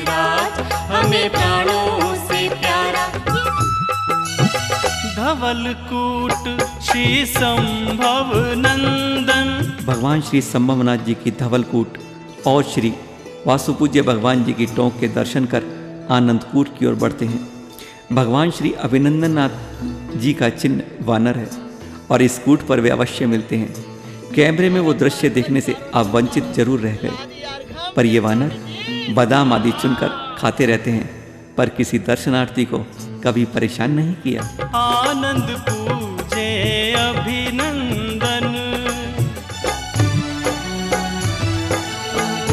राज हमें प्राणों से प्यारा। धवलकूट श्री संभव नंदन। भगवान श्री संभवनाथ जी की धवलकूट और श्री वासुपूज्य भगवान जी की टोंक के दर्शन कर आनंदकूट की ओर बढ़ते हैं। भगवान श्री अभिनंदननाथ जी का चिन्ह वानर है और इस कूट पर वे अवश्य मिलते हैं। कैमरे में वो दृश्य देखने से आप वंचित जरूर रह गए, पर ये वानर बादाम आदि चुनकर खाते रहते हैं, पर किसी दर्शनार्थी को कभी परेशान नहीं किया। आनंद पूजे अभिनंदन।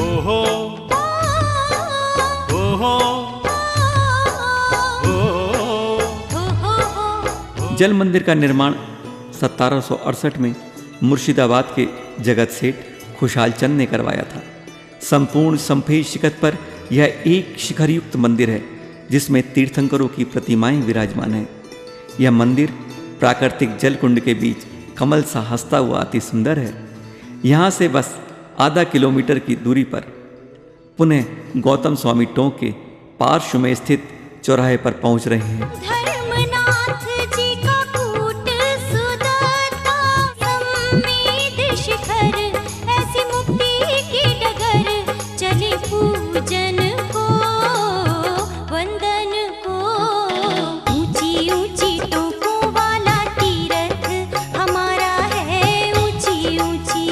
ओहो ओहो ओहो। जल मंदिर का निर्माण 1768 में मुर्शिदाबाद के जगत सेठ खुशहाल चंद ने करवाया था। संपूर्ण सफेद शिखर पर यह एक शिखरयुक्त मंदिर है जिसमें तीर्थंकरों की प्रतिमाएं विराजमान हैं। यह मंदिर प्राकृतिक जल कुंड के बीच कमल सा हंसता हुआ अति सुंदर है। यहाँ से बस आधा किलोमीटर की दूरी पर पुनः गौतम स्वामी टोंक के पार्श्व में स्थित चौराहे पर पहुँच रहे हैं। धर्मनाथ जी का कूट सुदता सम्मेद शिखर, ऐसी मुक्ति की डगर, चले पूजन को वंदन को। ऊंची ऊंची टोकों वाला तीर्थ हमारा है, ऊंची ऊंची।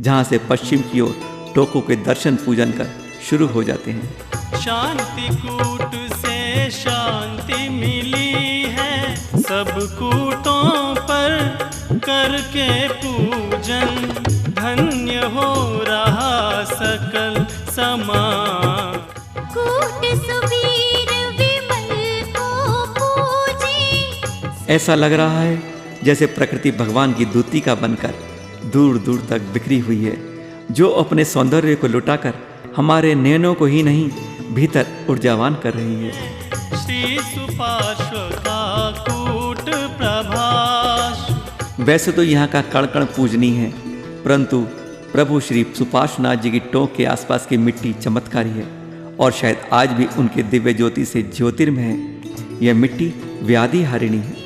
जहाँ से पश्चिम की ओर टोकों के दर्शन पूजन कर शुरू हो जाते हैं। शांति कूट से शांति मिली है, सब कूटों पर करके पूजन, धन्य हो रहा सकल समाज। कूट सुबीर विमल को पूजे। ऐसा लग रहा है जैसे प्रकृति भगवान की दूती का बनकर दूर दूर तक बिखरी हुई है, जो अपने सौंदर्य को लुटाकर हमारे नयनों को ही नहीं भीतर ऊर्जावान कर रही है। श्री सुपार्श्व का कूट प्रभास। वैसे तो यहाँ का कण कण पूजनीय है, परंतु प्रभु श्री सुपार्श्वनाथ जी की टोंक के आसपास की मिट्टी चमत्कारी है और शायद आज भी उनके दिव्य ज्योति से ज्योतिर्मय है। यह मिट्टी व्याधि हारिणी है।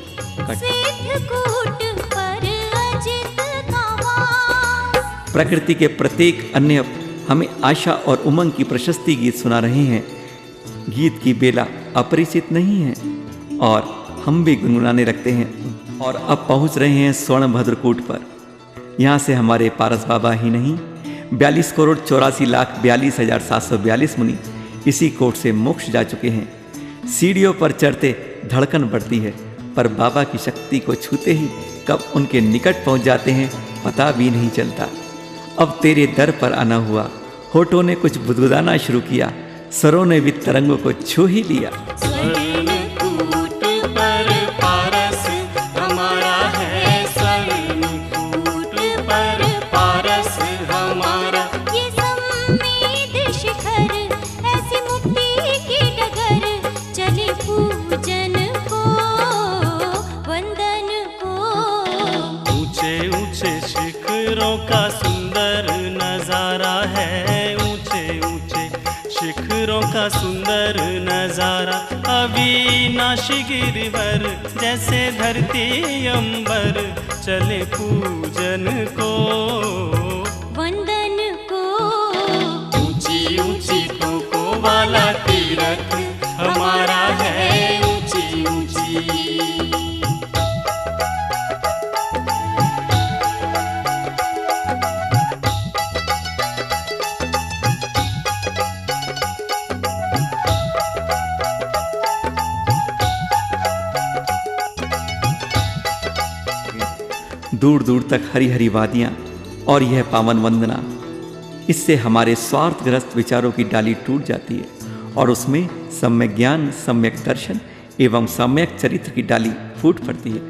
प्रकृति के प्रत्येक अन्य हमें आशा और उमंग की प्रशस्ति गीत सुना रहे हैं। गीत की बेला अपरिचित नहीं है और हम भी गुनगुनाने लगते हैं। और अब पहुंच रहे हैं स्वर्णभद्रकूट पर। यहाँ से हमारे पारस बाबा ही नहीं, 42,84,42,742 मुनि इसी कोट से मोक्ष जा चुके हैं। सीढ़ियों पर चढ़ते धड़कन बढ़ती है, पर बाबा की शक्ति को छूते ही कब उनके निकट पहुंच जाते हैं पता भी नहीं चलता। अब तेरे दर पर आना हुआ, होठों ने कुछ बुदबुदाना शुरू किया, सरों ने भी तरंगों को छू ही लिया। स्वर्णकूट पर पारस हमारा है, स्वर्णकूट पर पारस हमारा। ये सम्मेद शिखर, ऐसी मुक्ति की डगर, चले पूजन को वंदन को। ऊंचे ऊंचे शिखरों का सुंदर नजारा है, ऊंचे ऊंचे शिखरों का सुंदर नजारा। अविनाशी गिरिवर जैसे धरती अंबर, चले पूजन को वंदन को। ऊंची ऊंची टोकों वाला तीर्थ हमारा है, ऊंची ऊंची। दूर दूर तक हरी हरी वादियाँ और यह पावन वंदना, इससे हमारे स्वार्थग्रस्त विचारों की डाली टूट जाती है और उसमें सम्यक ज्ञान, सम्यक दर्शन एवं सम्यक चरित्र की डाली फूट पड़ती है।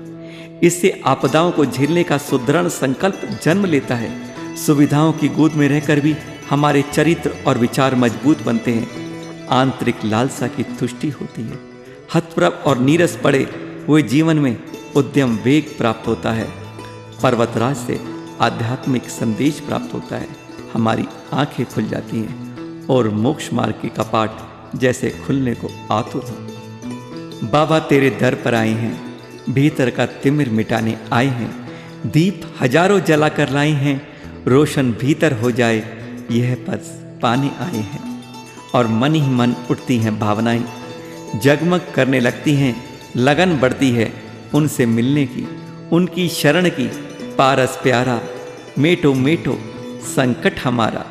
इससे आपदाओं को झेलने का सुदृढ़ संकल्प जन्म लेता है। सुविधाओं की गोद में रहकर भी हमारे चरित्र और विचार मजबूत बनते हैं। आंतरिक लालसा की तुष्टि होती है। हतप्रभ और नीरस पड़े हुए जीवन में उद्यम वेग प्राप्त होता है। पर्वतराज से आध्यात्मिक संदेश प्राप्त होता है। हमारी आंखें खुल जाती हैं और मोक्ष मार्ग के कपाट जैसे खुलने को आतुर हो। बाबा तेरे दर पर आए हैं, भीतर का तिमिर मिटाने आए हैं, दीप हजारों जला कर लाए हैं, रोशन भीतर हो जाए यह पद पाने आए हैं। और मन ही मन उठती हैं भावनाएं, जगमग करने लगती हैं, लगन बढ़ती है उनसे मिलने की, उनकी शरण की। पारस प्यारा मेटो मेटो संकट हमारा।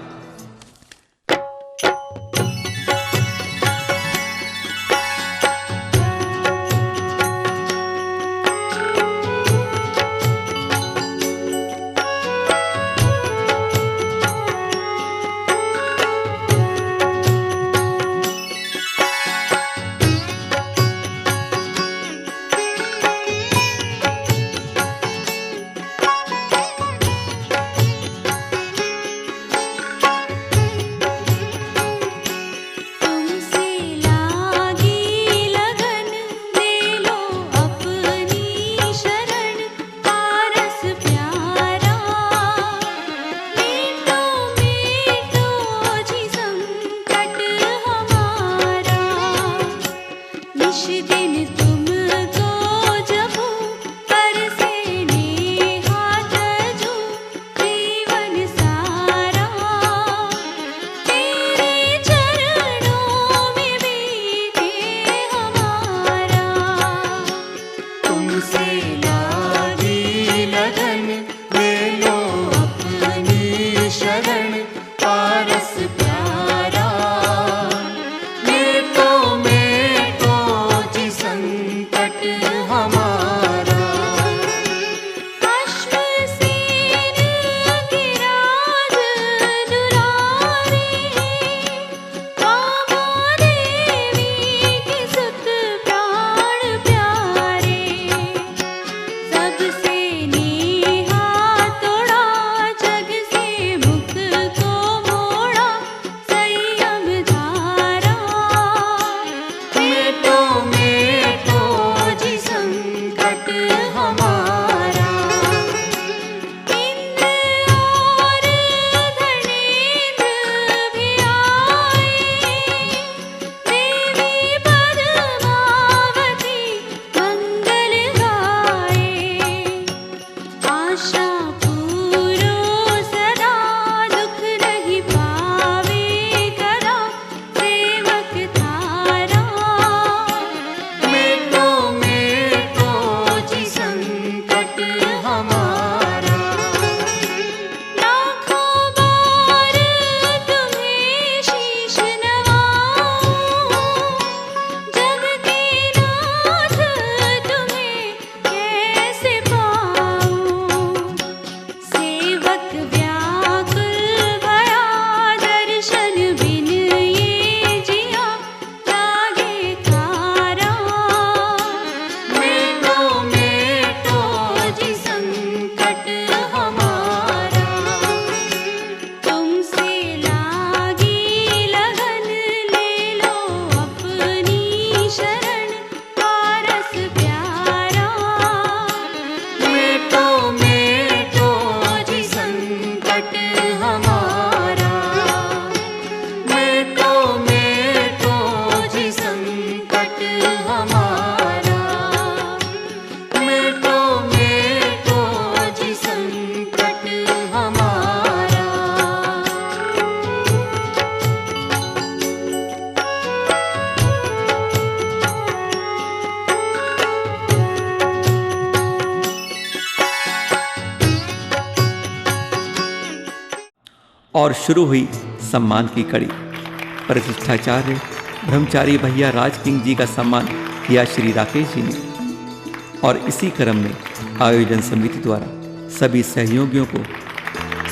और शुरू हुई सम्मान की कड़ी। प्रतिष्ठाचार्य ब्रह्मचारी भैया राज किंग जी का सम्मान किया श्री राकेश जी ने, और इसी क्रम में आयोजन समिति द्वारा सभी सहयोगियों को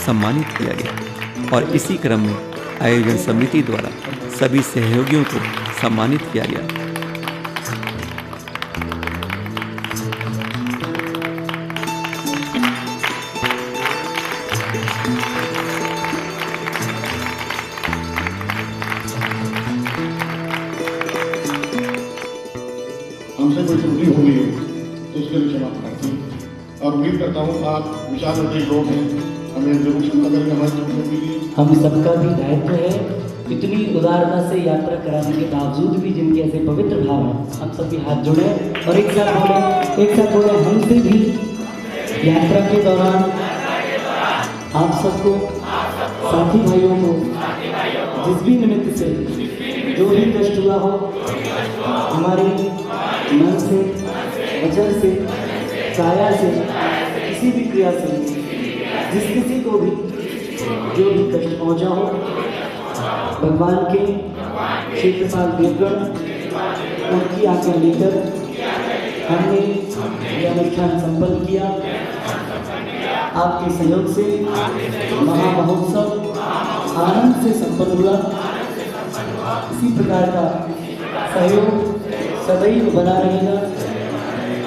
सम्मानित किया गया। और इसी क्रम में आयोजन समिति द्वारा सभी सहयोगियों को सम्मानित किया गया। हमसे कोई त्रुटि हो गई हो तो उसके लिए क्षमा प्रार्थी, और उम्मीद करता हूँ आप विचार रखने लोग हैं, हमें जरूर क्षमा करेंगे हमारे त्रुटियों के लिए। हम सबका भी दायित्व है इतनी उदारता से यात्रा कराने के बावजूद भी जिनके ऐसे पवित्र भाव हैं, आप सभी हाथ जोड़े और एक साथ बोले हमसे भी यात्रा के दौरान आप सबको, साथी भाइयों को जिस भी निमित्त से जो भी कष्ट हुआ हो, हमारे मन से, वचन से, काया से, किसी भी क्रिया से जिस किसी को भी जो भी कष्ट पहुंचा हो, भगवान के क्षेत्रपाल देवगण उनकी आज्ञा लेकर हमने यह अनुष्ठान संपन्न किया। आपके सहयोग से महामहोत्सव आनंद से संपन्न हुआ। इसी प्रकार का सहयोग सदैव बना रहेगा।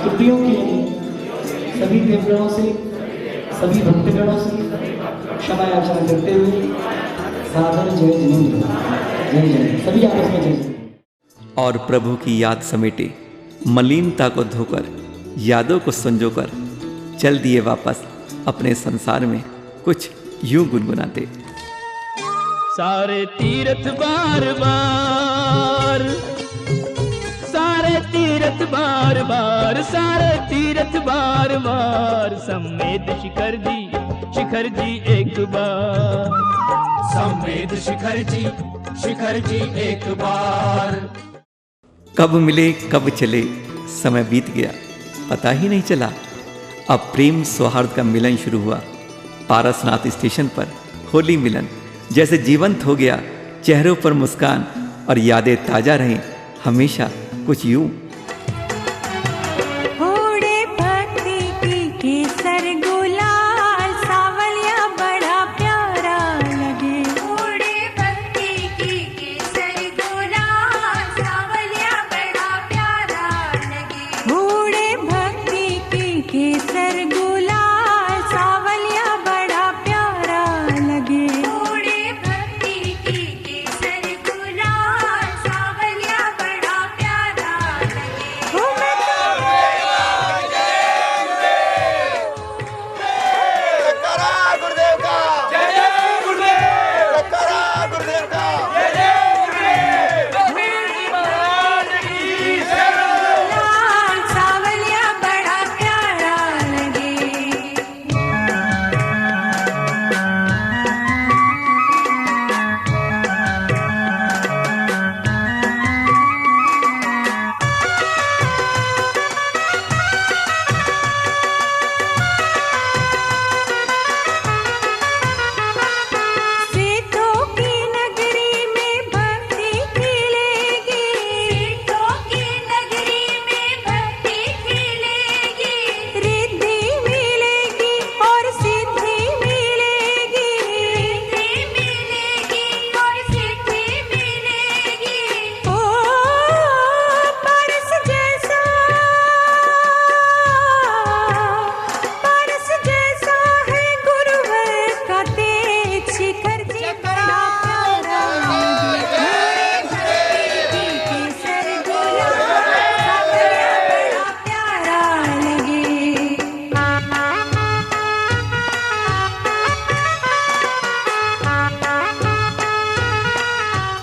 त्रुटियों के लिए सभी देवगणों से, सभी भक्तगणों से क्षमा याचना करते हुए सादर जय जिनेंद्र, जय जय। सभी आपस में जय। और प्रभु की याद समेटे मलिनता को धोकर, यादों को संजोकर चल दिए वापस अपने संसार में, कुछ यूं गुनगुनाते। सारे तीर्थ बार बार, सारे तीर्थ बार बार, सारे तीर्थ बार बार, समेत शिखर जी एक बार, समेत शिखर जी एक बार। कब मिले कब चले समय बीत गया, पता ही नहीं चला। अब प्रेम सौहार्द का मिलन शुरू हुआ। पारसनाथ स्टेशन पर होली मिलन जैसे जीवंत हो गया। चेहरों पर मुस्कान और यादें ताजा रहें हमेशा, कुछ यूं।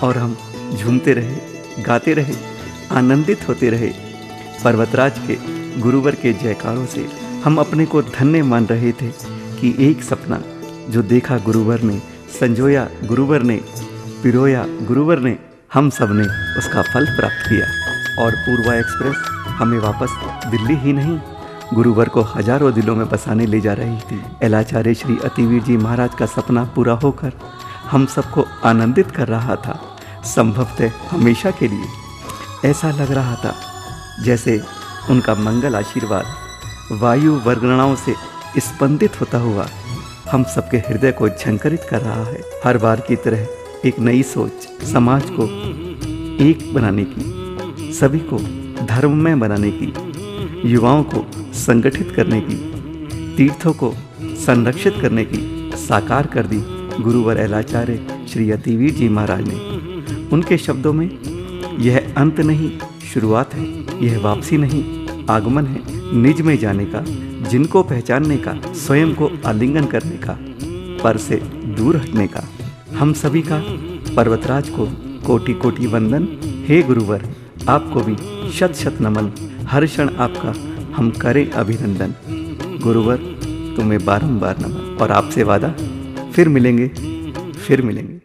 और हम झूमते रहे, गाते रहे, आनंदित होते रहे। पर्वतराज के गुरुवर के जयकारों से हम अपने को धन्य मान रहे थे कि एक सपना जो देखा गुरुवर ने, संजोया गुरुवर ने, पिरोया गुरुवर ने, हम सब ने उसका फल प्राप्त किया। और पूर्वा एक्सप्रेस हमें वापस दिल्ली ही नहीं, गुरुवर को हजारों दिलों में बसाने ले जा रही थी। एलाचार्य श्री अतिवीर जी महाराज का सपना पूरा होकर हम सबको आनंदित कर रहा था, संभवतः हमेशा के लिए। ऐसा लग रहा था जैसे उनका मंगल आशीर्वाद वायु वर्गणाओं से स्पंदित होता हुआ हम सबके हृदय को झंकरित कर रहा है। हर बार की तरह एक नई सोच, समाज को एक बनाने की, सभी को धर्ममय बनाने की, युवाओं को संगठित करने की, तीर्थों को संरक्षित करने की साकार कर दी गुरुवर एलाचार्य श्री अतिवीर जी महाराज ने। उनके शब्दों में यह अंत नहीं, शुरुआत है, यह वापसी नहीं, आगमन है, निज में जाने का, जिनको पहचानने का, स्वयं को आलिंगन करने का, पर से दूर हटने का, हम सभी का पर्वतराज को कोटि कोटि वंदन। हे गुरुवर, आपको भी शत शत नमन। हर क्षण आपका हम करें अभिनंदन। गुरुवर, तुम्हें बारंबार नमन। और आपसे वादा, फिर मिलेंगे, फिर मिलेंगे।